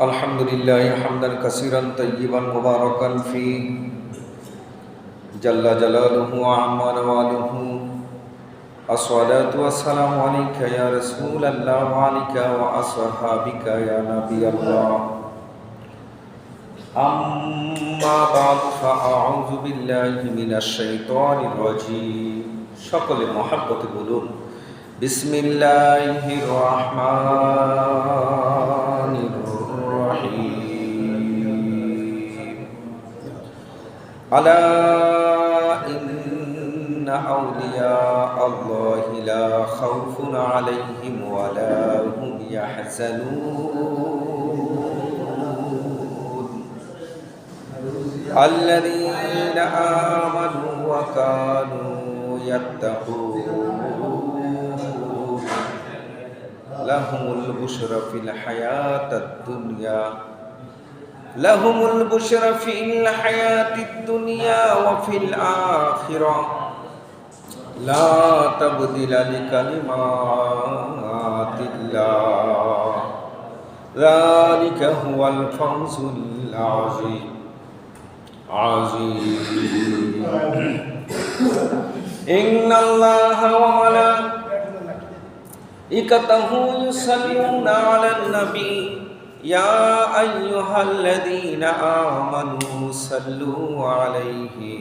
الحمد لله حمدا كثيرا طيبا مباركا فيه جل جلاله وعم نواله. الصلاة والسلام عليك يا رسول الله وعليك وأصحابك يا نبي الله. أما بعد فأعوذ بالله من الشيطان الرجيم. সকলে মহব্বতে বলুন বিসমিল্লাহির রহমানির রহিম। আলা ইন্না আউলিয়া আল্লাহি লা খাউফুন আলাইহিম ওয়া লা হুম ইয়াহজানুন আল্লাযীনা আমানু ওয়া কানু লাহুমুল বুশরা ফিল হায়াতিদ দুনিয়া ওয়া ফিল আখিরাহ লা তাবদিলা লিকালিমাতিল্লাহ যালিকা হুয়াল ফাওজুল আযীম। ইন্নাল্লাহা ওয়া মালাইকাতাহু ইউসাল্লুনা আলান নবী ইয়া আইয়ুহাল্লাযীনা আমানু সাল্লু আলাইহি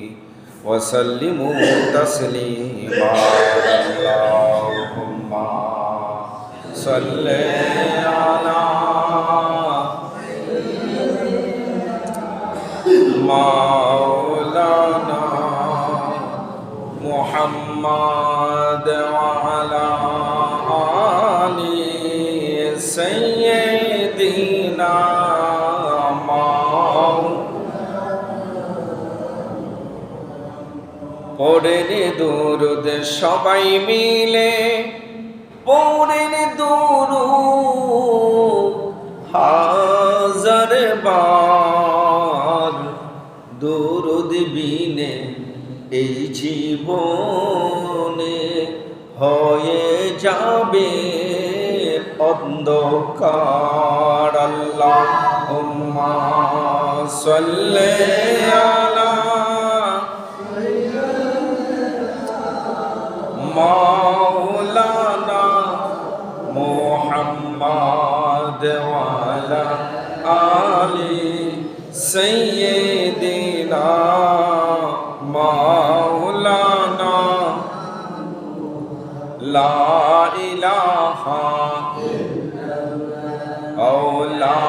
ওয়া সাল্লিমু তাসলিমা। আল্লাহুম্মা সাল্লি আলা মাওলানা মুহাম্মাদ ওয়া আলা আলি সাইয়্যিদিনা পড়েন দুরুদ সবাই মিলে, পড়েন দুরুদ হাজার বার। দুরুদ বিনে এই জীবনে হয়ে যাবে অন্ধকার। আল্লাহুম্মা সাল্লি আলা মাওলানা মুহাম্মাদ ওয়া আলা আলি সাইয়্যিদিনা মাওলানা লা ইলাহা ও লা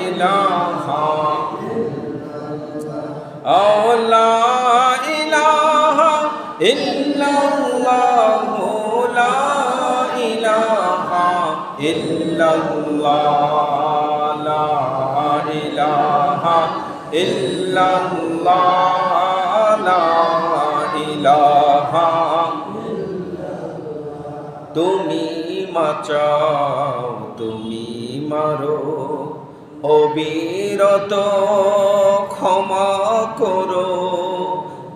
ইলাহা ও লা ইলাহা ইল্লাল্লাহু লা ইলাহা ইল্লাল্লাহ লা ইলাহা ইল্লাল্লাহ লা ইলাহা। তুমি বাঁচাও তুমি মারো অবিরত ক্ষমা করো।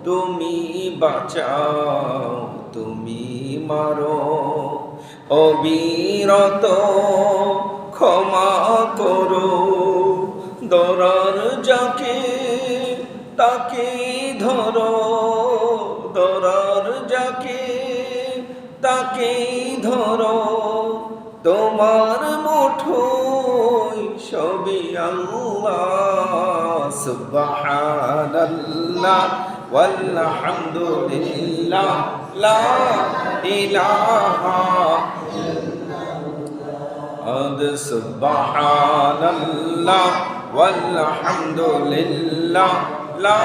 তুমি বাঁচাও তুমি মারো অবিরত ক্ষমা করো। দরার যাকে তাকে ধরো, দরার যাকে তাকে ধরো। তোমার মুঠোয় সবই আল্লাহ। সুবহানাল্লাহ ওয়ালহামদুলিল্লাহ লা ইলাহা সুবহানাল্লাহ ওয়ালহামদুলিল্লাহ লা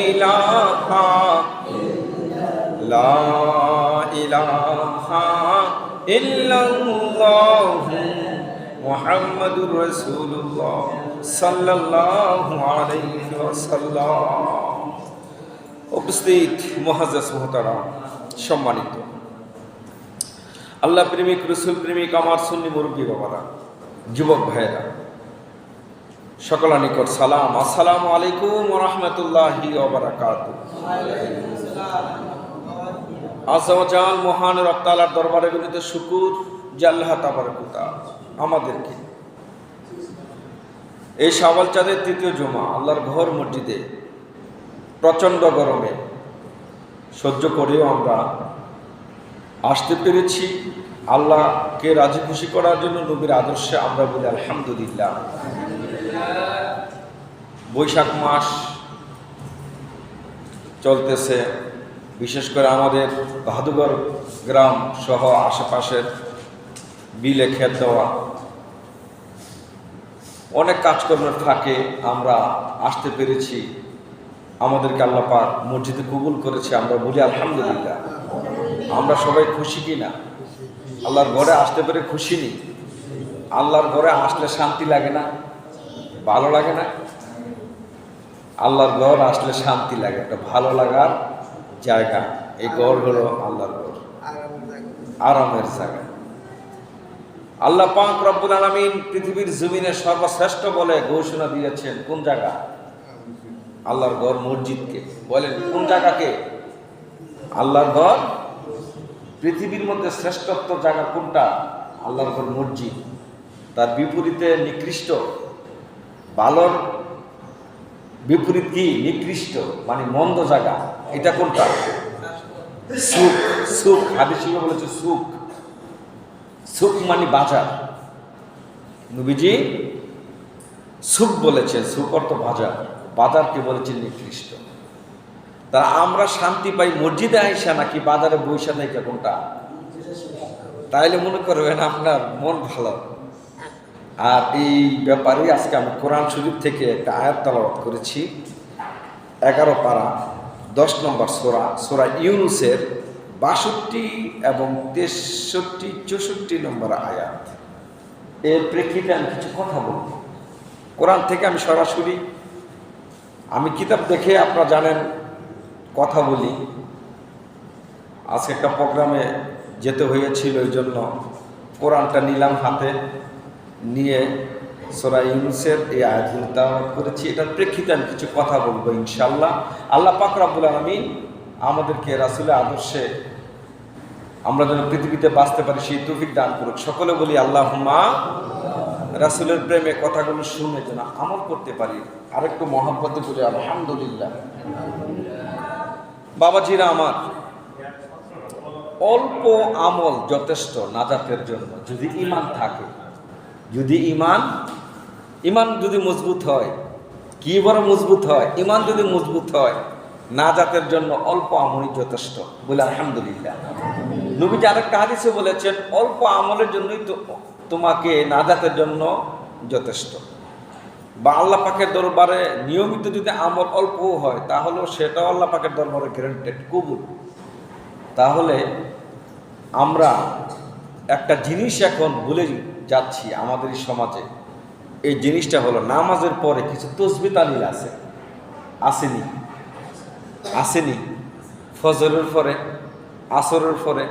ইলাহা লা ইলাহা ইল্লাল্লাহু মুহাম্মাদুর রাসূলুল্লাহ সাল্লাল্লাহু আলাইহি ওয়াসাল্লাম। উপস্থিত মুআজ্জাজ মুহতারাম, সম্মানিত আল্লাহ প্রেমিক রসুল প্রেমিক আমার সুন্নি মুরব্বী বাবারা, যুবক ভাইয়েরা, সকলের নিকট সালাম। আসসালামু আলাইকুম ওয়া রাহমাতুল্লাহি ওয়া বারাকাতুহু। আল্লাহ মহান রব তাআলার দরবারে বিনীত শুকর যে আল্লাহ তাবারক ওয়া তাআলা আমাদেরকে এই শাওয়াল চাঁদের তৃতীয় জুমা আল্লাহর ঘর মসজিদে প্রচণ্ড গরমে সহ্য করেও আমরা আসতে পেরেছি। আল্লাহকে রাজি খুশি করার জন্য নবীর আদর্শে আমরা বলি আলহামদুলিল্লাহ। বৈশাখ মাস চলতেছে, বিশেষ করে আমাদের বাহাদুরগড় গ্রাম সহ আশেপাশের বিলে ক্ষেত দেওয়া অনেক কাজকর্মের ফাঁকে আমরা আসতে পেরেছি। আমাদেরকে আল্লাহ পাক মসজিদে কবুল করেছে, আমরা বলি আলহামদুলিল্লাহ। আমরা সবাই খুশি কি না? আল্লাহর ঘরে আসতে পেরে খুশি নি? আল্লাহর ঘরে আসলে শান্তি লাগে না? ভালো লাগে না? আল্লাহর ঘর আসলে শান্তি লাগে, একটা ভালো লাগার জায়গা। এই ঘর হলো আল্লাহর ঘর, আরামের জায়গা। আল্লাহ পাক রব্বুল আলামিন পৃথিবীর জমিনে সর্বশ্রেষ্ঠ বলে ঘোষণা দিয়েছেন কোন জায়গা? আল্লাহর ঘর মসজিদকে। বলেন কোন জায়গাকে? আল্লাহর ঘর। পৃথিবীর মধ্যে শ্রেষ্ঠত্ব জায়গা কোনটা? আল্লাহর ঘর মসজিদ। তার বিপরীতে নিকৃষ্ট, ভালোর বিপরীত কি? নিকৃষ্ট মানে মন্দ জায়গা। এটা কোনটা? সুখ। সুখ হাদিসে বলেছে সুখ। সুখ মানে বাজার। নবীজি সুখ বলেছেন, সুখ অর্থ বাজার। বাজারকে বলেছেন নিকৃষ্ট। তা আমরা শান্তি পাই মসজিদে আইসা নাকি বাজারে বৈশা থেকে? কোনটা? তাইলে মনে করবেন আপনার মন ভালো। আর এই ব্যাপারে আজকে আমি কোরআন শরীফ থেকে একটা আয়াত তেলাওয়াত করেছি। 11 পারা 10 নম্বর সূরা, সূরা ইউনূসের 62 এবং 63, 64 নম্বর আয়াত। এর প্রেক্ষিতে আমি কিছু কথা বলব। কোরআন থেকে আমি সরাসরি, আমি কিতাব দেখে আপনারা জানেন কথা বলি। আজকে একটা প্রোগ্রামে যেতে হয়েছিল, ওই জন্য কোরআনটা নিলাম হাতে, নিয়ে সূরা ইউনূসের এই আয়াতগুলো তেলাওয়াত করেছি। এটার প্রেক্ষিতে আমি কিছু কথা বলবো ইনশাআল্লাহ। আল্লাহ পাক রব্বুল আলামিন আমাদেরকে রাসূলের আদর্শে আমরা যেন পৃথিবীতে বাঁচতে পারি সেই তৌফিক দান করুক। সকলে বলি আল্লাহুম্মা। রাসূলের প্রেমে কথাগুলো শুনে যেন আমল করতে পারি। আরেকটু মহব্বতে বলি আলহামদুলিল্লাহ। বাবাজিরা আমার, অল্প আমল যথেষ্ট নাজাতের জন্য, যদি ঈমান থাকে। যদি ঈমান যদি মজবুত হয়, কি বড় মজবুত হয়? ঈমান যদি মজবুত হয়, নাজাতের জন্য অল্প আমলই যথেষ্ট। বলে আলহামদুলিল্লাহ। নবীজি আরেকটা হাদিসে বলেছেন অল্প আমলের জন্যই তো তোমাকে নাজাতের জন্য যথেষ্ট। বা আল্লাহ পাকের দরবারে নিয়মিত যদি আমল অল্পও হয়, তাহলেও সেটাও আল্লাহ পাকের দরবারে গ্যারান্টেড কবুল। তাহলে আমরা একটা জিনিস এখন ভুলে যাচ্ছি আমাদের এই সমাজে। এই জিনিসটা হলো নামাজের পরে কিছু তসবিহ তাহলিল আছে, আসেনি? ফজরের পরে, আসরের পরে,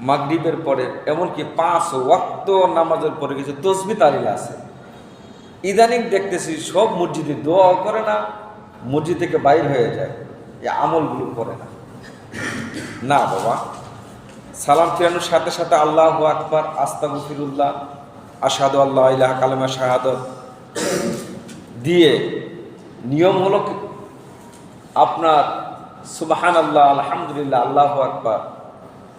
মাগরিবের পরে, এমনকি 5 ওয়াক্ত নামাজের পরে কিছু তসবিহ তাহলিল আছে। ইদানিং দেখতেছি সব মসজিদে দোয়াও করে না, মসজিদ থেকে বাইর হয়ে যায়, এই আমলগুলো করে না। না বাবা, সালাম ফিরানোর সাথে সাথে আল্লাহু আকবার, আস্তাগফিরুল্লাহ, আশহাদু আল্লা ইলাহা, কালেমা শাহাদাত দিয়ে নিয়ম হলো আপনার সুবহানাল্লাহ, আলহামদুলিল্লাহ, আল্লাহু আকবার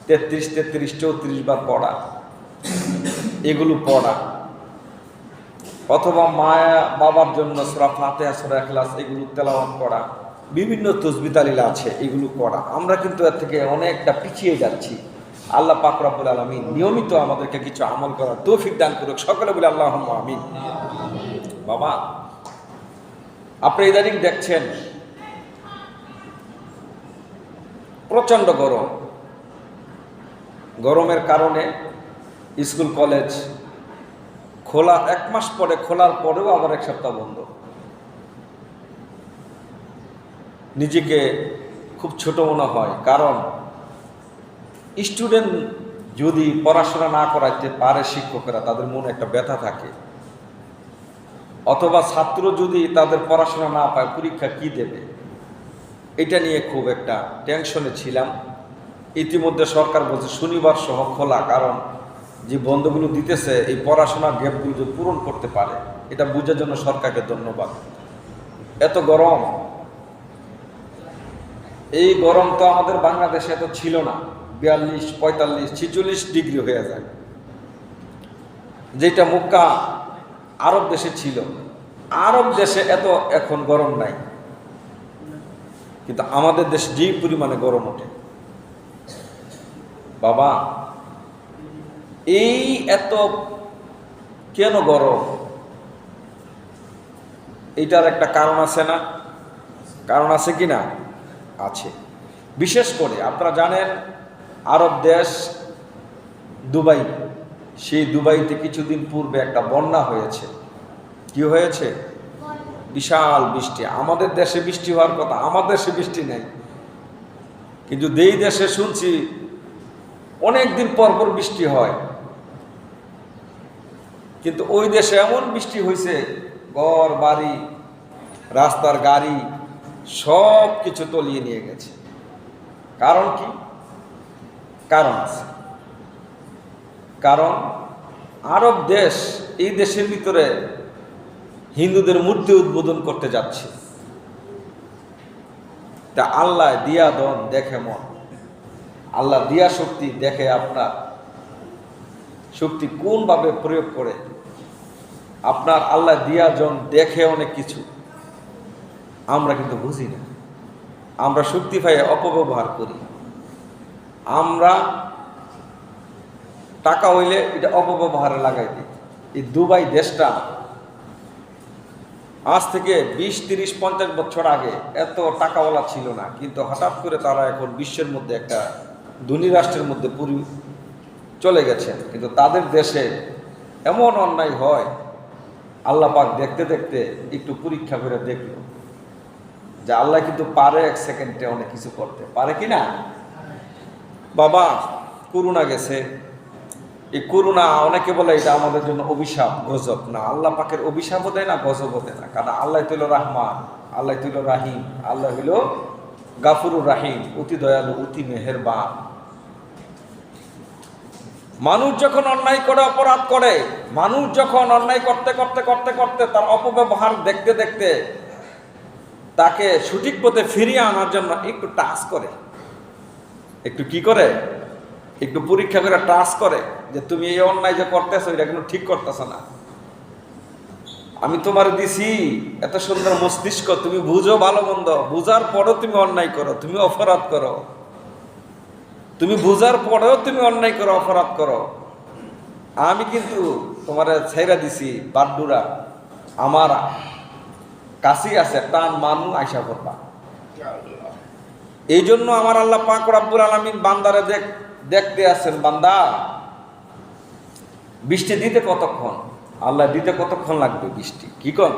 33, 34 বার পড়া, এগুলো পড়া। অথবা মায়া বাবার জন্য সূরা ফাতিহা, সূরা ইখলাস এগুলো তেলাওয়াত করা। বিভিন্ন তসবিহ তাহলিল আছে, এগুলো করা। আমরা কিন্তু এর থেকে অনেকটা পিছিয়ে যাচ্ছি। আল্লাহ পাক রব্বুল আলামিন নিয়মিত আমাদেরকে কিছু আমল করার তৌফিক দান করুক। সকলে বলে আল্লাহুম্মা আমিন। বাবা, আপনি ইদানিং দেখছেন প্রচণ্ড গরম। গরমের কারণে স্কুল কলেজ খোলা, 1 মাস পরে খোলার পরেও আবার 1 সপ্তাহ বন্ধ। নিজেকে খুব ছোট মনে হয়, কারণ স্টুডেন্ট যদি পড়াশোনা না করাইতে পারে শিক্ষকেরা, তাদের মনে একটা ব্যথা থাকে। অথবা ছাত্র যদি তাদের পড়াশোনা না পায়, পরীক্ষা কি দেবে, এটা নিয়ে খুব একটা টেনশনে ছিলাম। ইতিমধ্যে সরকার বলছে শনিবার সহ খোলা, কারণ যে বন্ধগুলো দিতেছে এই পড়াশোনার গ্যাপগুলো যে পূরণ করতে পারে, এটা বুঝার জন্য সরকারকে ধন্যবাদ। এত গরম, এই গরম তো আমাদের বাংলাদেশে এত ছিল না। 42, 45, 46 ডিগ্রি হয়ে যায়, যেটা মক্কা আরব দেশে ছিল। আরব দেশে এত এখন গরম নাই, কিন্তু আমাদের দেশে যে পরিমাণে গরম ওঠে বাবা, এই এত কেন গরম? এইটার একটা কারণ আছে না? কারণ আছে কি না? আছে। বিশেষ করে আপনারা জানেন আরব দেশ দুবাই, সেই দুবাইতে কিছুদিন পূর্বে একটা বন্যা হয়েছে। কি হয়েছে? বিশাল বৃষ্টি। আমাদের দেশে বৃষ্টি হওয়ার কথা, আমাদের দেশে বৃষ্টি নেই, কিন্তু যেই দেশে শুনছি অনেকদিন পর পর বৃষ্টি হয়, কিন্তু ওই দেশে এমন বৃষ্টি হয়েছে, ঘর বাড়ি রাস্তার গাড়ি সব কিছু তলিয়ে নিয়ে গেছে। কারণ কি? কারণ আছে। কারণ আরব দেশ, এই দেশের ভিতরে হিন্দুদের মূর্তি উদ্বোধন করতে যাচ্ছে। তা আল্লাহ দিয়া দন দেখে মন, আল্লাহ দিয়া শক্তি দেখে আপনার শক্তি কোনভাবে প্রয়োগ করে। আপনার আল্লাহ দিয়া জন দেখে অনেক কিছু, আমরা কিন্তু বুঝি না। আমরা শক্তি পাই অপব্যবহার করি। আমরা টাকা হইলে এটা অপব্যবহারে লাগাই দিই। এই দুবাই দেশটা আজ থেকে 20, 30, 50 বছর আগে এত টাকাওয়ালা ছিল না, কিন্তু হঠাৎ করে তারা এখন বিশ্বের মধ্যে একটা ধনী রাষ্ট্রের মধ্যে চলে গেছেন। কিন্তু তাদের দেশে এমন অন্যায় হয়, আল্লাহ পাক দেখতে দেখতে একটু পরীক্ষা করে দেখল যে আল্লাহ কিন্তু পারে 1 সেকেন্ডে অনেক কিছু করতে পারে কি না? বাবা, করোনা গেছে, এই করোনা অনেকে বলে এটা আমাদের জন্য অভিশাপ, গজব। না, আল্লাহ পাকের অভিশাপও দেয় না, গজবও দেয় না। কারণ আল্লাহ হইল রহমান, আল্লাহ হইল রাহিম, আল্লাহ হইল গাফুরুর রাহিম, অতি দয়ালু, অতি মেহেরবান। মানুষ যখন অন্যায় করে, অপরাধ করে, মানুষ যখন অন্যায় করতে করতে করতে করতে তার অপব্যবহার দেখতে দেখতে তাকে সঠিক পথে ফিরিয়ে আনার জন্য একটু টাচ করে, একটু কি করে, একটু পরীক্ষা করে টাচ করে যে তুমি এই অন্যায় যে করতেছো এটা কিন্তু ঠিক করতেছো না। আমি তোমার দিছি এত সুন্দর মস্তিষ্ক, তুমি বুঝো ভালো মন্দ, বুঝার পরেও তুমি অন্যায় করো, তুমি অপরাধ করো। তুমি বুঝার পরেও তুমি অন্যায় করো, অপরাধ করো। আমি কিন্তু তোমার ছেড়া দিছি বাড্ডুরা, আমার কাছেই আছে, টান মানু আইসা করবা। এই জন্য আমার আল্লাহ পাক রব্বুল আলামিন বান্দারে দেখতে আছেন, বান্দা বৃষ্টি দিতে কতক্ষণ, আল্লাহ দিতে কতক্ষণ লাগবে বৃষ্টি, কি কোন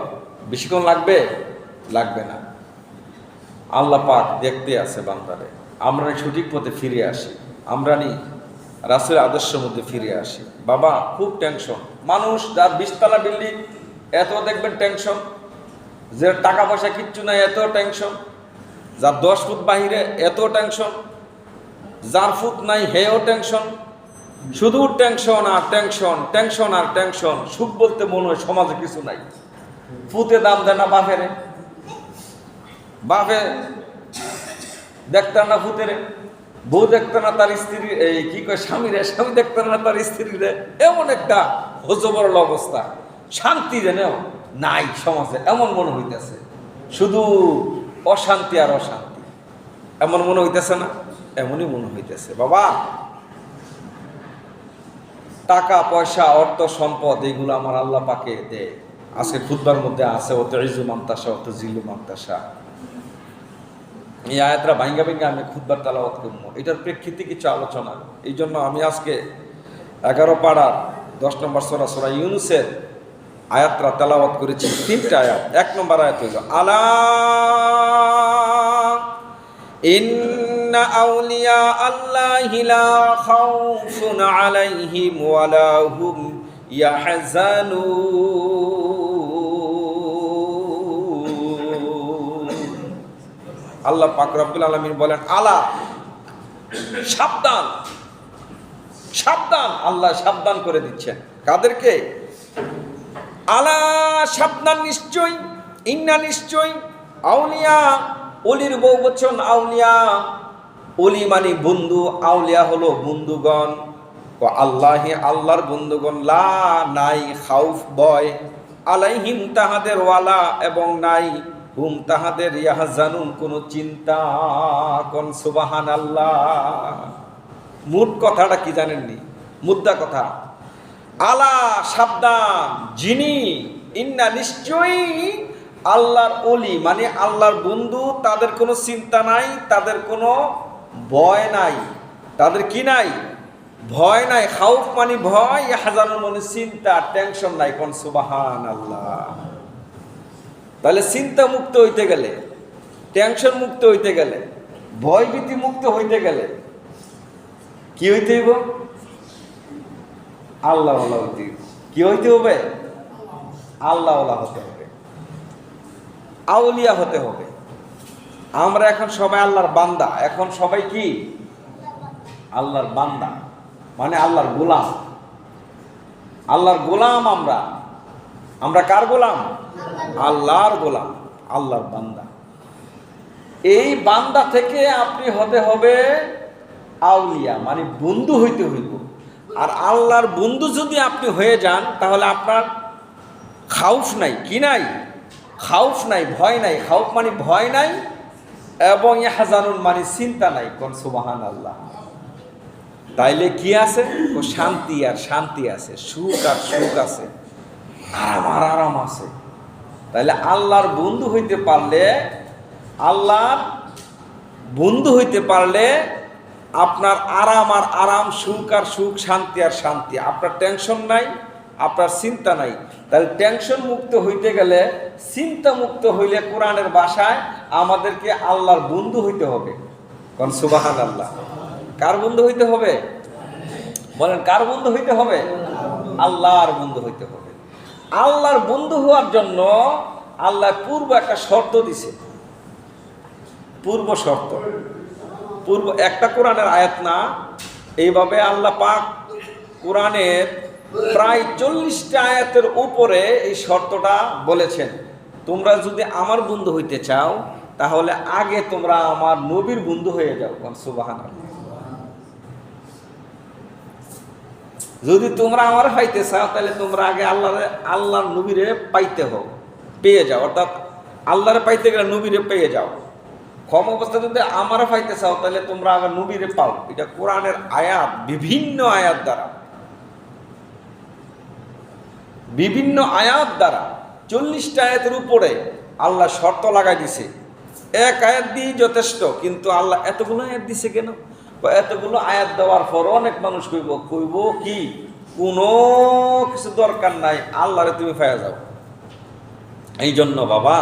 বেশিক্ষণ লাগবে? লাগবে না। আল্লাহ পাক দেখতে আছে বান্দারে। আমরা সঠিক পথে ফিরে আসি, আমরা নি রাসূলের আদর্শের মধ্যে ফিরে আসি। বাবা, খুব টেনশন মানুষ, যার 20 তলা বিল্ডিং এত দেখবেন টেনশন, যে টাকা পয়সা কিচ্ছু নাই এত টেনশন, যার 10 ফুট বাহিরে এত টেনশন, যার ফুট নাই হেও টেনশন, শুধু টেনশন আর টেনশন, টেনশন আর টেনশন। সুখ বলতে মনে হয় সমাজে কিছু নাই। ফুতে দাম দেয় না বাপেরে, বাপে দেখতে না ফুতেরে, বউ দেখতে না তার স্ত্রী, এই কি কয় স্বামীরে, স্বামী দেখতে না তার স্ত্রীরে। এমন একটা হজবরল অবস্থা, শান্তি যেন নাই সমাজে, এমন মনে হইতেছে। শুধু অশান্তি আর অশান্তি, এমন মনে হইতেছে না? এমনই মনে হইতেছে। বাবা, টাকা পয়সা অর্থ সম্পদ এগুলো আমার আল্লাহ পাকে দেয়। আজকে খুতবার মধ্যে আছে অত ইজু মান্তাসা, অত জিলু মান্তাসা। এই আয়াতরা ভাঙ্গা ভাঙ্গা আমি খুতবার তেলাওয়াত করবো, এটার প্রেক্ষিতে কিছু আলোচনা। এই জন্য আমি আজকে 11 পাড়ার 10 নম্বর সূরা, সূরা ইউনূসের আয়াতরা তেলাওয়াত করেছি। 3টা আয়াত। 1 নম্বর আয়াত হইল আলা ইন্না আউলিয়া আল্লাহি লা খাউফুন আলাইহিম ওয়া লা হুম ইয়াহজানুন। আল্লাহ পাক রব্বুল আলামিন বলেন, আলা, সাবধান, সাবধান, আল্লাহ সাবধান করে দিচ্ছেন কাদেরকে? আলা সাবধান, নিশ্চয়, ইন্না নিশ্চয়, আউলিয়া, অলির বহু বচন আউলিয়া, অলি মানে বন্ধু, আউলিয়া হলো বন্ধুগণ। আল্লাহি আল্লাহর বন্ধুগণ, লা নাই খাউফ ভয়, আলাইহিম তাহাদের ওয়ালা এবং নাই, হুম তাহাদের ইয়াহজানুন কোনো চিন্তা। কোন সুবহানাল্লাহ। মূল কথাটা কি জানেননি? মুদ্রা কথা, আলা সাবধান, যিনি, ইন্না নিশ্চয়ই, আল্লাহর অলি মানে আল্লাহর বন্ধু, তাদের কোনো চিন্তা নাই, তাদের কোনো ভয় নাই, তাদের কি নাই? ভয় নাই। খাউফ মানে ভয়, ইয়াহজানুন মানে চিন্তা, টেনশন নাই। কোন সুবহানাল্লাহ। তাহলে চিন্তা মুক্ত হইতে গেলে, টেনশন মুক্ত হইতে গেলে, ভয়ভীতি মুক্ত হইতে গেলে কি হইতে হইব? আল্লাহ হইতে হইব। কি হইতে হবে? আল্লাহ হতে হবে, আউলিয়া হতে হবে। আমরা এখন সবাই আল্লাহর বান্দা। এখন সবাই কি? আল্লাহর বান্দা, মানে আল্লাহর গোলাম। আল্লাহর গোলাম আমরা। আমরা কার গোলাম? আল্লাহর গোলাম, আল্লাহর বান্দা। এই বান্দা থেকে আপনি হতে হবে আউলিয়া, মানে বন্ধু হইতে হইব। আর আল্লাহর বন্ধু যদি আপনি হয়ে যান, তাহলে আপনার খাউফ নাই। কি নাই? খাউফ নাই, ভয় নাই। খাউফ মানে ভয় নাই, এবং ইয়াহজানুন মানে চিন্তা নাই। কোন সুবহানাল্লাহ। তাইলে কি আছে? ও শান্তি আর শান্তি আছে, সুখ আর সুখ আছে, আরাম আর আরাম আছে। তাইলে আল্লাহর বন্ধু হইতে পারলে, আল্লাহর বন্ধু হইতে পারলে আপনার আরাম আর আরাম, সুখ আর সুখ, শান্তি আর শান্তি। আপনার টেনশন নাই, আপনার চিন্তা নাই। তাহলে টেনশন মুক্ত হইতে গেলে, চিন্তা মুক্ত হইলে, কোরআনের ভাষায় আমাদেরকে আল্লাহর বন্ধু হইতে হবে। কোন সুবহানাল্লাহ। কার বন্ধু হইতে হবে? বলেন, কার বন্ধু হইতে হবে? আল্লাহর বন্ধু হইতে হবে। আল্লাহর বন্ধু হওয়ার জন্য আল্লাহ পূর্ব একটা শর্ত দিছে। পূর্ব শর্ত, পূর্ব একটা কোরআনের আয়াত না, এইভাবে আল্লাহ পাক কোরআনের প্রায় 40টা আয়াতের উপরে এই শর্তটা বলেছেন। তোমরা যদি আমার বন্ধু হইতে চাও, তাহলে আগে তোমরা আমার নবীর বন্ধু হয়ে যাও। সুবহানাল্লাহ। যদি তোমরা আমার পাইতে চাও, তাহলে তোমরা আগে আল্লাহর নবীরে পাইতে হও, পেয়ে যাও। অর্থাৎ আল্লাহরে পাইতে গেলে নবীরে পেয়ে যাও। ক্ষম অবস্থা যদি আমার পাইতে চাও, তাহলে তোমরা আগে নবীরে পাও। এটা কোরআনের আয়াত, বিভিন্ন আয়াত দ্বারা, বিভিন্ন আয়াত দ্বারা 40টা আয়াতের উপরে আল্লাহ শর্ত লাগাই দিছে। এক আয়াত দিয়ে যথেষ্ট, কিন্তু আল্লাহ এতগুলো আয়াত দিছে কেন? এতগুলো আয়াত দেওয়ার পর অনেক মানুষ কইব কি, কোনো কিছু দরকার নাই, আল্লাহরে তুমি পাইয়া যাও। এই জন্য বাবা,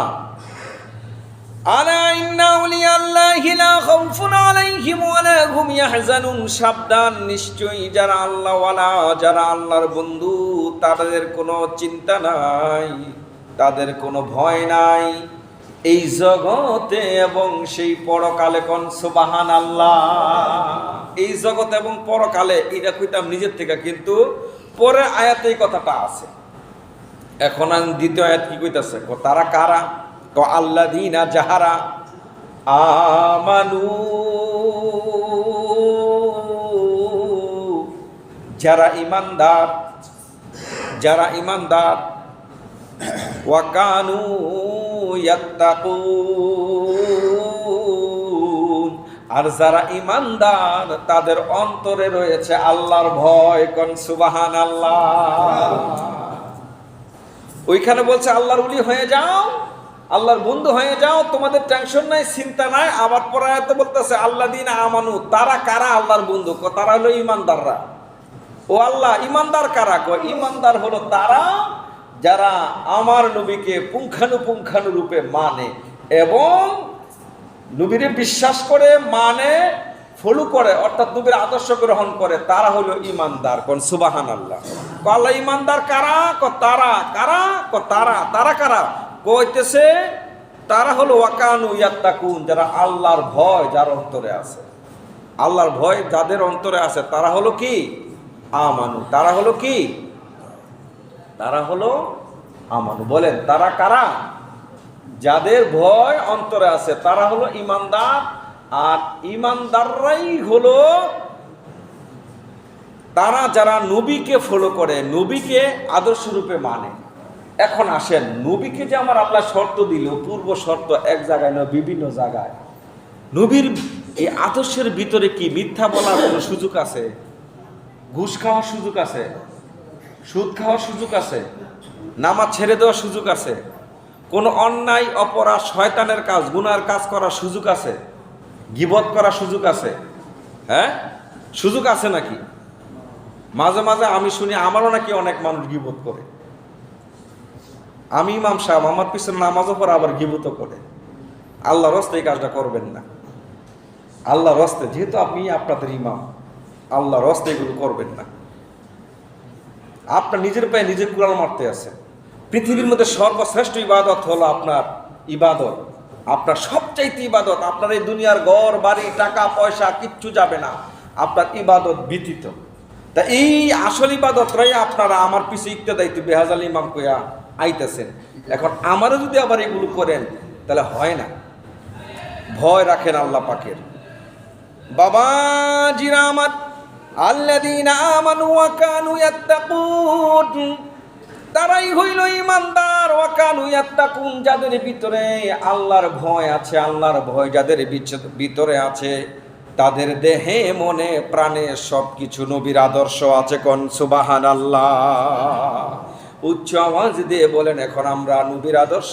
আলা ইন্না আউলিয়াল্লাহি লা খাউফুন আলাইহিম ওয়ালা হুম ইয়াহজানুন। সাবধান, নিশ্চয়ই যারা আল্লাহওয়ালা, যারা আল্লাহর বন্ধু, তাদের কোনো চিন্তা নাই, তাদের কোনো ভয় নাই, এই জগতে এবং সেই পরকালে। কোন সুবহানাল্লাহ। এই জগতে এবং পরকালে, এটা কইতাম নিজের থেকে, কিন্তু পরে আয়াতে এই কথাটা আছে। এখন আমি দ্বিতীয় আয়াত কি কইতাছে? তারা কারা? আল্লাযীনা যাহারা আমানু, যারা ইমানদার, যারা ইমানদার, ওয়া কানু ইয়াত্তাকুন, আর যারা ইমানদার তাদের অন্তরে রয়েছে আল্লাহর ভয়। কোন সুবহানাল্লাহ। ওইখানে বলছে আল্লাহর ওলি হয়ে যাও, আল্লাহর বন্ধু হয়ে যাও, তোমাদের টেনশন নাই, চিন্তা নাই। আবার পরে আয়াতে বলতেছে আল্লাযীনা আমানু, তারা কারা আল্লাহর বন্ধু? তারা হলো ইমানদাররা। ও আল্লাহ, ইমানদার কারা? ইমানদার হলো তারা যারা আমার নবীকে পুঙ্খানুপুঙ্খানুরূপে মানে এবং নবীরে বিশ্বাস করে, মানে, ফলো করে, অর্থাৎ নবীর আদর্শ গ্রহণ করে, তারা হলো ইমানদার। কোন সুবহানাল্লাহ। আল্লাহ ইমানদার কারা? তারা কারা? তারা কারা? কইতেছে তারা হলো ওয়াকানু ইয়াত্তাকুন, যারা আল্লাহর ভয় যার অন্তরে আছে। আল্লাহর ভয় যাদের অন্তরে আছে, তারা হলো কি? আমানু, তারা হলো কি? তারা হলো আমানু। বলেন তারা কারা? যাদের ভয় অন্তরে আছে তারা হলো ঈমানদার। আর ঈমানদাররাই হলো তারা যারা নবীকে ফলো করে, নবীকে আদর্শ রূপে মানে। এখন আসেন, নবীকে যে আমার আল্লাহ শর্ত দিল, পূর্ব শর্ত এক জায়গায় নয়, বিভিন্ন জায়গায়। নবীর এই আদর্শের ভিতরে কি মিথ্যা বলার কোনো সুযোগ আছে? ঘুষ খাওয়ার সুযোগ আছে? সুদ খাওয়ার সুযোগ আছে? নামাজ ছেড়ে দেওয়ার সুযোগ আছে? কোনো অন্যায় অপরাধ শয়তানের কাজ গুনার কাজ করার সুযোগ আছে? গীবত করার সুযোগ আছে? হ্যাঁ, সুযোগ আছে নাকি? মাঝে মাঝে আমি শুনি আমারও নাকি অনেক মানুষ গীবত করে। আমি ইমাম সাহেব, আমার পিছনে নামাজও পড়ে আবার গীবতও করে। আল্লাহর রাস্তায় এই কাজটা করবেন না। আল্লাহর রাস্তায়, যেহেতু আপনি আপনাদের ইমাম, আল্লাহর রাস্তায় এগুলো করবেন না। আপনার নিজের পায়ে নিজে কুড়াল মারতে আছে। পৃথিবীর মধ্যে সর্বশ্রেষ্ঠ ইবাদত হলো আপনার ইবাদত। আপনার সবচাইতে ইবাদত, আপনার এই দুনিয়ার ঘর বাড়ি টাকা পয়সা কিচ্ছু যাবে না, আপনার ইবাদত ব্যতীত। তা এই আসল ইবাদতরাই আপনারা আমার পিছু ইক্তেদাইতে বেহাজাল ইমাম কইয়া আইতেছেন। এখন আমারও যদি আবার এগুলো করেন তাহলে হয় না। ভয় রাখেন আল্লাহ পাকের। বাবা জিরা আমার, আল্লাযীনা আমানু ওয়া কানু ইয়াত্তাকুন, তারাই হইল ঈমানদার। ওয়া কানু ইয়াত্তাকুন, যাদের ভিতরে আল্লাহর ভয় আছে, আল্লাহর ভয় যাদের ভিতরে আছে, তাদের দেহে মনে প্রাণে সবকিছু নবীর আদর্শ আছে। কোন সুবহানাল্লাহ। উচ্চ আওয়াজ দিয়ে বলেন, এখন আমরা নবীর আদর্শ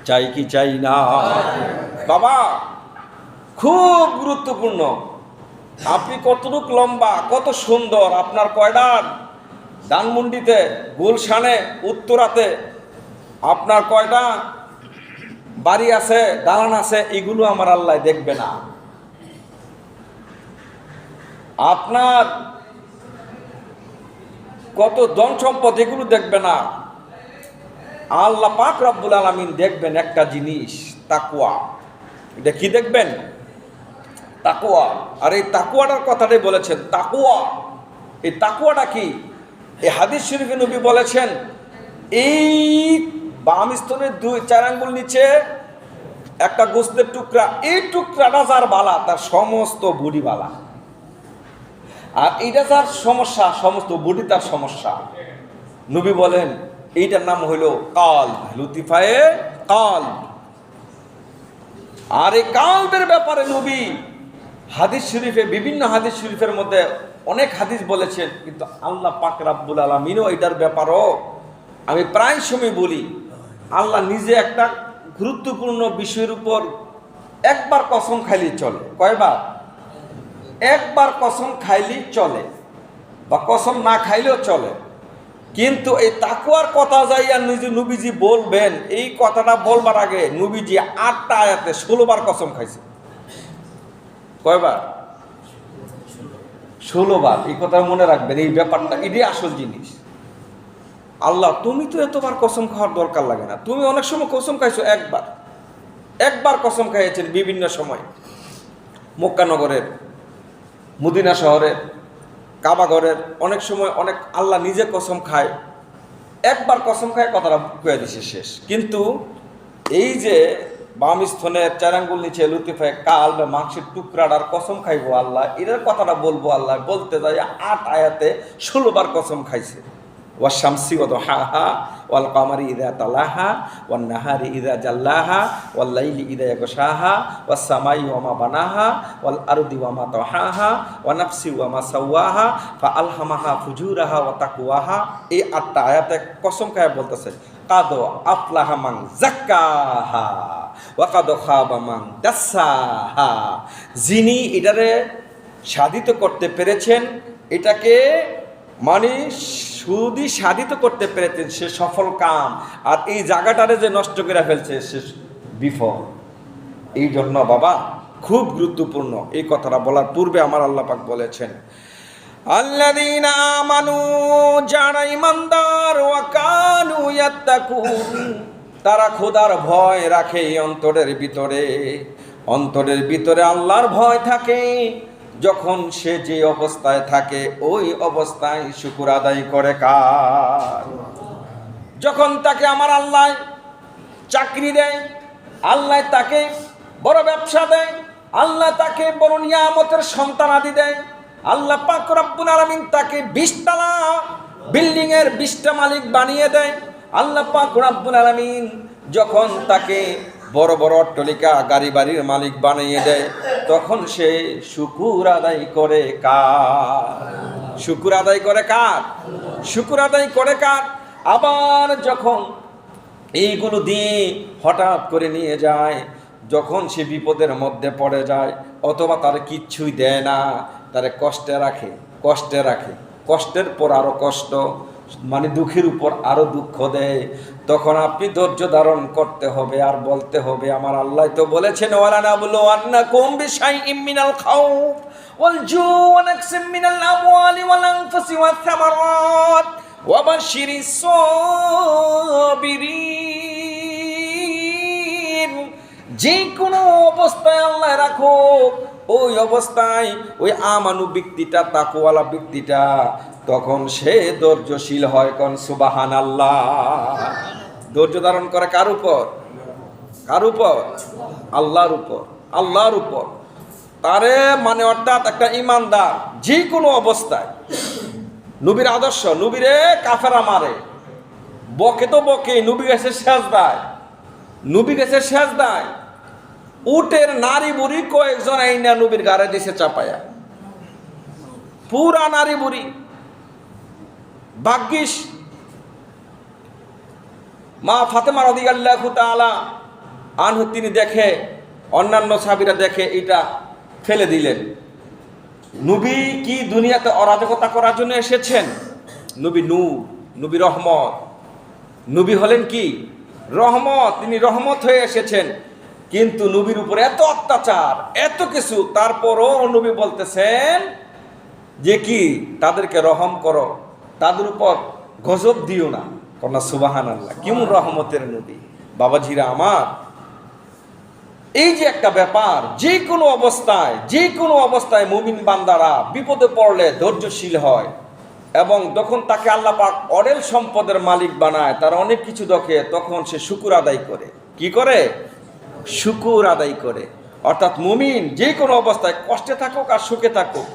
চাই কি চাই না? বাবা খুব গুরুত্বপূর্ণ। আপনি কতটুক লম্বা, কত সুন্দর, আপনার কয়টা ধানমন্ডিতে, গুলশানে, উত্তরাতে আপনার কয়টা বাড়ি আছে, দালান আছে, এগুলো আমার আল্লাহ দেখবে না। আপনার কত ধন সম্পদ, এগুলো দেখবে না। আল্লাহ পাক রব্বুল আলামিন দেখবেন একটা জিনিস, তাকওয়া। এটা কি দেখবেন? তাকওয়া। আর এই তাকওয়াটার কথাটাই বলেছেন, তাকওয়া। এই তাকওয়াটা কি? এই হাদিস শরীফে নবী বলেছেন, এই বাম স্তনের 2-4 আঙ্গুল নিচে একটা গোস্তের টুকরা, এই টুকরাটা যার বালা, তার সমস্ত বডি বালা। আর এইটা যার সমস্যা, সমস্ত বডি তার সমস্যা। নবী বলেন এইটার নাম হইল কালব, লুতিফায়ে কালব। আর এই কালবের ব্যাপারে নবী হাদিস শরীফে, বিভিন্ন হাদিস শরীফের মধ্যে অনেক হাদিস বলেছেন, কিন্তু আল্লাহ পাক রব্বুল আলামিনও এটার ব্যাপারও, আমি প্রায় সময় বলি, আল্লাহ নিজে একটা গুরুত্বপূর্ণ বিষয়ের উপর একবার কসম খাইলেই চলে। কয়বার? একবার কসম খাইলেই চলে, বা কসম না খাইলেও চলে। কিন্তু এই তাকওয়ার কথা যাইয়া নিজে নবীজি বলবেন, এই কথাটা বলবার আগে নবীজি 8টা আয়াতে 16 বার কসম খাইছে। কয়বার? 16 বার। এই কথা মনে রাখবেন, এই ব্যাপারটা এটাই আসল জিনিস। আল্লাহ, তুমি তো এতবার কসম খাওয়ার দরকার লাগে না। তুমি অনেক সময় কসম খাইছো একবার কসম খাইয়েছেন বিভিন্ন সময়। মক্কা নগরের, মদিনা শহরের, কাবা ঘরের, অনেক সময় অনেক আল্লাহ নিজে কসম খায়। একবার কসম খায় কথাটা কয়ে দিছে, শেষ। কিন্তু এই যে বাম স্তনের 4 আঙ্গুল নিচে লুতিফায়ে কালব, মাংসের টুকরাটার কসম খাইবো আল্লাহ, এটার কথাটা বলবো আল্লাহ, বলতে যাই 8 আয়াতে 16 বার কসম খাইছে। ওয়া শামসি ওয়া দুহাহা ওয়াল কামারি ইযা তালাহা ওয়ান নাহারি ইযা জাল্লাহা ওয়াল লাইলি ইযা ইয়াগশাহা ওয়াস সামাই ওয়া মা বানাহা ওয়াল আরদি ওয়া মা তাহাহা ওয়া নাফসি ওয়া মা সাওয়াহা ফা আলহামাহা ফুজুরাহা ওয়া তাকওয়াহা। এই 8টা আয়াতে কসম খায় বলতেছে, কাদ আফলাহা মান যাক্কাহা ওয়া কাদ খাবা মান দাসাহা। যিনি এটারে সাধিত করতে পেরেছেন, এটাকে মানে শুধু সাধিত করতে পেরেছেন, সে সফল কাম। আর এই জায়গাটারে যে নষ্ট করে ফেলছে, সে বিফল। এই জন্য বাবা খুব গুরুত্বপূর্ণ। এই কথাটা বলার পূর্বে আমার আল্লাহ পাক বলেছেন, আল্লাযীনা আমানু, যারা ঈমানদার, ওয়া কানু ইয়াত্তাকুন, তারা খোদার ভয় রাখে অন্তরের ভিতরে। অন্তরের ভিতরে আল্লাহর ভয় থাকে, যখন সে যে অবস্থায় থাকে ওই অবস্থায় শুকর আদায় করে কার? যখন তাকে আমার আল্লাহ চাকরি দেয়, আল্লাহ তাকে বড় ব্যবসা দেয়, আল্লাহ তাকে বড় নিয়ামতের সন্তানাদি দেয়, আল্লাহ পাক রব্বুল আলামিন তাকে 20 তলা বিল্ডিং এর 20টা মালিক বানিয়ে দেয়, আল্লাহ পাক রব্বুল আলামিন যখন তাকে বড় বড় অট্টালিকা গাড়ি বাড়ির মালিক বানিয়ে দেয়, তখন সে শুকর আদায় করে কার? শুকর আদায় করে কার? শুকর আদায় করে কার? আবার যখন এইগুলো দিয়ে হঠাৎ করে নিয়ে যায়, যখন সে বিপদের মধ্যে পড়ে যায় অথবা তার কিচ্ছুই দেয় না, তার কষ্টে রাখে, কষ্টে রাখে, কষ্টের পর আরো কষ্ট, মানে দুঃখের উপর আরো দুঃখ দেয়, তখন আপনি ধৈর্য ধারণ করতে হবে আর বলতে হবে আমার আল্লাহ তো বলেছেন ওয়ালা নাবলুওয়ান্নাকুম বিশাইইম মিনাল খাউফ ওয়াল জু'i ওয়া নাকসিম মিনাল আমওয়ালি ওয়াল আনফুসি ওয়াথ থামারাত ওয়া বাশশিরিস সাবিরিন। যে কোনো অবস্থায় আল্লাহ রাখো, ওই অবস্থায় ওই আমানু ব্যক্তিটা, তাকওয়ালা ব্যক্তিটা, তখন সে ধৈর্যশীল হয়। কোন সুবহানাল্লাহ। ধৈর্য ধারণ করে কার উপর? কার উপর? আল্লাহর উপর, আল্লাহর উপর। তারে মানে অর্থাৎ একটা ইমানদার যে কোনো অবস্থায়, নবীর আদর্শ, নবীরে কাফেরা মারে, বকে তো বকে, নবী গেছে সেজদায়, নবী গেছে সেজদায়, উটের নারী বুড়ি কয়েকজন আইনা নবীর গাড়ে দিছে চাপায়া, পুরা নারী বুড়ি। ভাগ্যিস মা ফাতেমা রাদিয়াল্লাহু তাআলা আনহু তিনি দেখে, অন্যান্য সাহাবীরা দেখে, এটা ফেলে দিলেন। নবী কি দুনিয়াতে অরাজকতা করার জন্য এসেছেন? নবী নূর, নবী রহমত, নবী হলেন কি রহমত, তিনি রহমত হয়ে এসেছেন। কিন্তু নবীর উপরে এত অত্যাচার, এত কিছু, তারপরও নবী বলতেছেন যে কি তাদেরকে রহম করো, তাদের উপর গজব দিও না। কন্যা সুবহানাল্লাহ। কেমন রহমতের নবী বাবাজিরা আমার। এই যে একটা ব্যাপার, যে কোনো অবস্থায়, যে কোনো অবস্থায় মুমিন বান্দারা বিপদে পড়লে ধৈর্যশীল হয়, এবং যখন তাকে আল্লাহ পাক অঢেল সম্পদের মালিক বানায়, তার অনেক কিছু দেখে, তখন সে শুকর আদায় করে। কি করে? শুকর আদায় করে। অর্থাৎ মুমিন যে কোনো অবস্থায়, কষ্টে থাকুক আর সুখে থাকুক,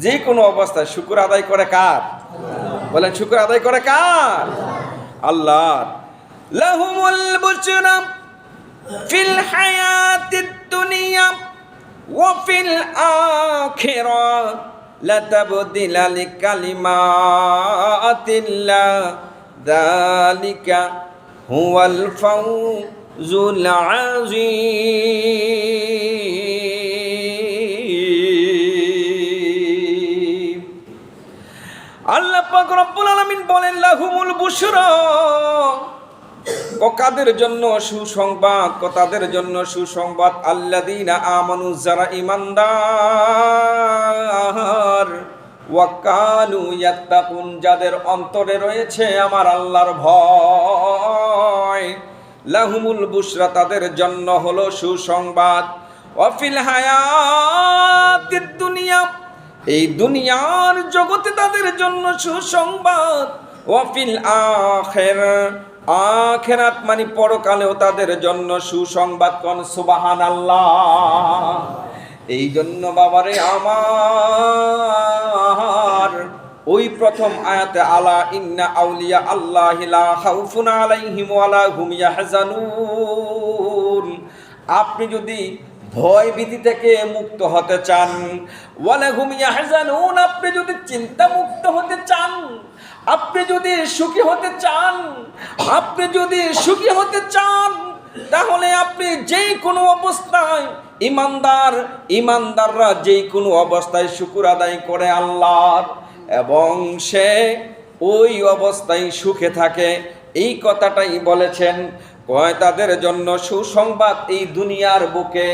যে কোনো অবস্থায় শুকর আদায় করে কার? বলেন, শুকর আদায় করে কার? আল্লাহর। লাহুমুল বুশরা ফিল হায়াতিদ দুনিয়া ওয়া ফিল আখিরাহ লা তাবদিলা লিকালিমাতিল্লাহ যালিকা হুয়াল ফাওজুল আযীম। আল্লাহ পাক রব্বুল আলামিন বলেন লাহুমুল বুশরা, কাদের জন্য সুসংবাদ, তাদের জন্য সুসংবাদ, আল্লাযীনা আমানু, যারা ঈমানদার, ওয়া কানু ইয়াত্তাকুন, যাদের অন্তরে রয়েছে আমার আল্লাহর ভয়, লাহুমুল বুশরা, তাদের জন্য হলো সুসংবাদ, ওয়া ফিল হায়াতিদ দুনিয়া, এই দুনিয়ার জগতে তাদের জন্য সুসংবাদ, ওয়া ফিল আখিরাহ, আখিরাত মানে পরকালেও তাদের জন্য সুসংবাদ। কোন সুবহানাল্লাহ। এই জন্য বাবারে আমার, ওই প্রথম আয়াতে আলা ইন্না আউলিয়া আল্লাহি লা খাউফুন আলাইহিম ওয়া লা হুম ইয়াহজানুন, আপনি যদি ভয় ভীতি থেকে মুক্ত হতে চান, ওয়ালা হুম ইয়াহজানুন, আপনি যদি চিন্তা মুক্ত হতে চান, আপনি যদি সুখী হতে চান, আপনি যদি সুখী হতে চান, তাহলে আপনি যে কোনো অবস্থায়, ইমানদাররা যে কোনো অবস্থায় শুকর আদায় করে আল্লাহর, এবং সে ওই অবস্থায় সুখে থাকে। এই কথাটাই বলেছেন, কয় তাদের জন্য সুসংবাদ এই দুনিয়ার বুকে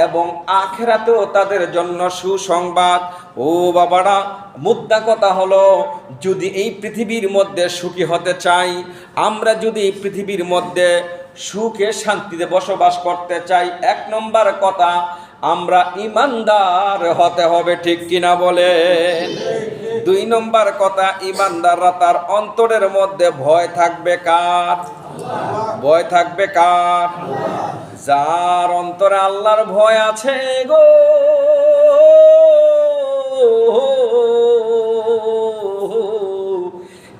এবং আখিরাতেও তাদের জন্য সুসংবাদ। ও বাবারা, মুদ্রা কথা হলো, যদি এই পৃথিবীর মধ্যে সুখী হতে চাই, আমরা যদি এই পৃথিবীর মধ্যে সুখে শান্তিতে বসবাস করতে চাই, এক নম্বর কথা, আমরা ইমানদার হতে হবে, ঠিক কিনা বলেন? 2 নম্বর কথা, ইমানদাররা তার অন্তরের মধ্যে ভয় থাকবে কার? ভয় থাকবে কার? যার অন্তরে আল্লাহর ভয় আছে গো,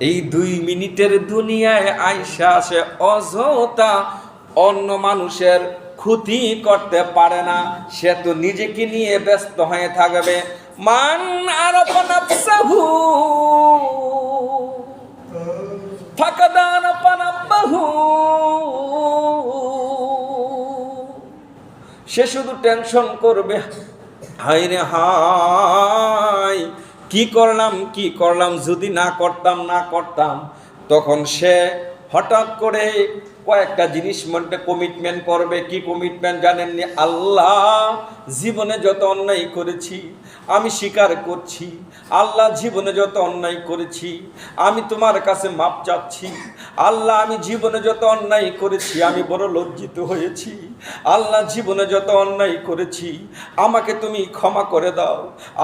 এই 2 মিনিটের দুনিয়ায় আইসা সে অযথা অন্য মানুষের ক্ষতি করতে পারে না। সে তো নিজেকে নিয়ে ব্যস্ত হয়ে থাকবে। মান আরাফা নাফসাহু ফাকাদ আরাফা রাব্বাহু। সে শুধু টেনশন করবে, হায় রে হায়, কি করলাম, যদি না করতাম। তখন সে হঠাৎ করে কয়েকটা জিনিস মধ্যে কমিটমেন্ট করবে। কি কমিটমেন্ট জানেননি? আল্লাহ, জীবনে যত অন্যায় করেছি আমি স্বীকার করছি। আল্লাহ, জীবনে যত অন্যায় করেছি আমি তোমার কাছে মাপ চাচ্ছি। আল্লাহ, আমি জীবনে যত অন্যায় করেছি আমি বড় লজ্জিত হয়েছি। আল্লাহ, জীবনে যত অন্যায় করেছি আমাকে তুমি ক্ষমা করে দাও।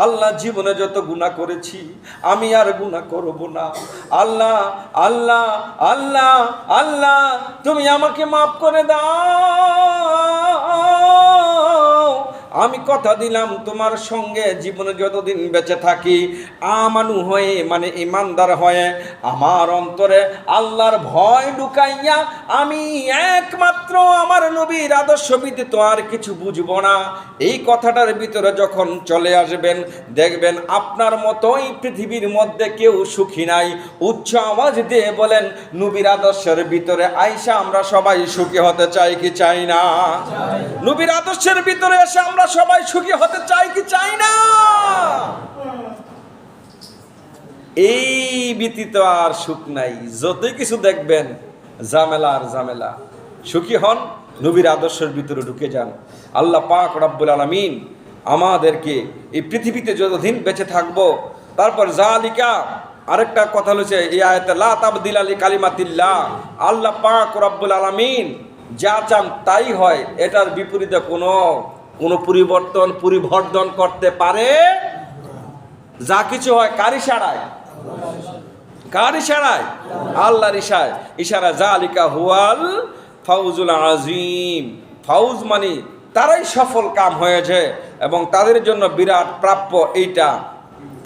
আল্লাহ, জীবনে যত গুনাহ করেছি আমি আর গুনাহ করব না। আল্লাহ আল্লাহ আল্লাহ আল্লাহ, তুমি আমাকে মাফ করে দাও। আমি কথা দিলাম তোমার সঙ্গে জীবনে যতদিন বেঁচে থাকি আমানু হয়ে, মানে ইমানদার হয়ে, আমার অন্তরে আল্লাহর ভয় ঢুকাইয়া আমি একমাত্র আমার নবীর আদর্শ ব্যতীত আর কিছু বুঝবো না। এই কথাটার ভিতরে যখন চলে আসবেন, দেখবেন আপনার মতোই পৃথিবীর মধ্যে কেউ সুখী নাই। উচ্চ আওয়াজ দিয়ে বলেন, নবীর আদর্শের ভিতরে আইসা আমরা সবাই সুখী হতে চাই কি চাই না? নবীর আদর্শের ভিতরে এসে আমরা সবাই সুখী হতে চাই কি চাই না? এই ব্যতীত আর সুখ নাই। যতই কিছু দেখবেন ঝামেলা, সুখী হন, নবীর আদর্শের ভিতরে ঢুকে যান। আল্লাহ পাক রব্বুল আলামিন আমাদেরকে এই পৃথিবীতে যতদিন বেঁচে থাকবো, তারপর জালিকা, আরেকটা কথা হচ্ছে এই আয়াতে, লা তাবদিলা লিকালিমাতিল্লাহ, আল্লাহ পাক রব্বুল আলামিন যা চান তাই হয়। এটার বিপরীতে কোনো পরিবর্তন করতে পারে? যা কিছু হয় কার ইশারায়? আল্লাহর ইশারায়। জালিকা হুয়াল ফাউজুল আযীম। ফাউজ মানে তারাই সফল কাম হয়েছে এবং তাদের জন্য বিরাট প্রাপ্য। এইটা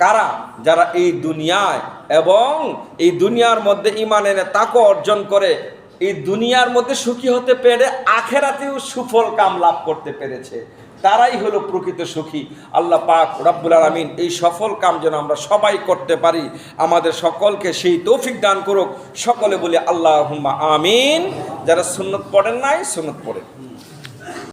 কারা? যারা এই দুনিয়ায় এবং এই দুনিয়ার মধ্যে ঈমান এনে তাকওয়া অর্জন করে এই দুনিয়ার মধ্যে সুখী হতে পেরে আখেরাতেও সুফল কাম লাভ করতে পেরেছে, তারাই হলো প্রকৃত সুখী। আল্লাহ পাক রব্বুল আলামিন এই সফল কাম যেন আমরা সবাই করতে পারি, আমাদের সকলকে সেই তৌফিক দান করুক। সকলে বলি আল্লাহুম্মা আমিন। যারা সুন্নত পড়েন নাই, সুন্নত পড়েন।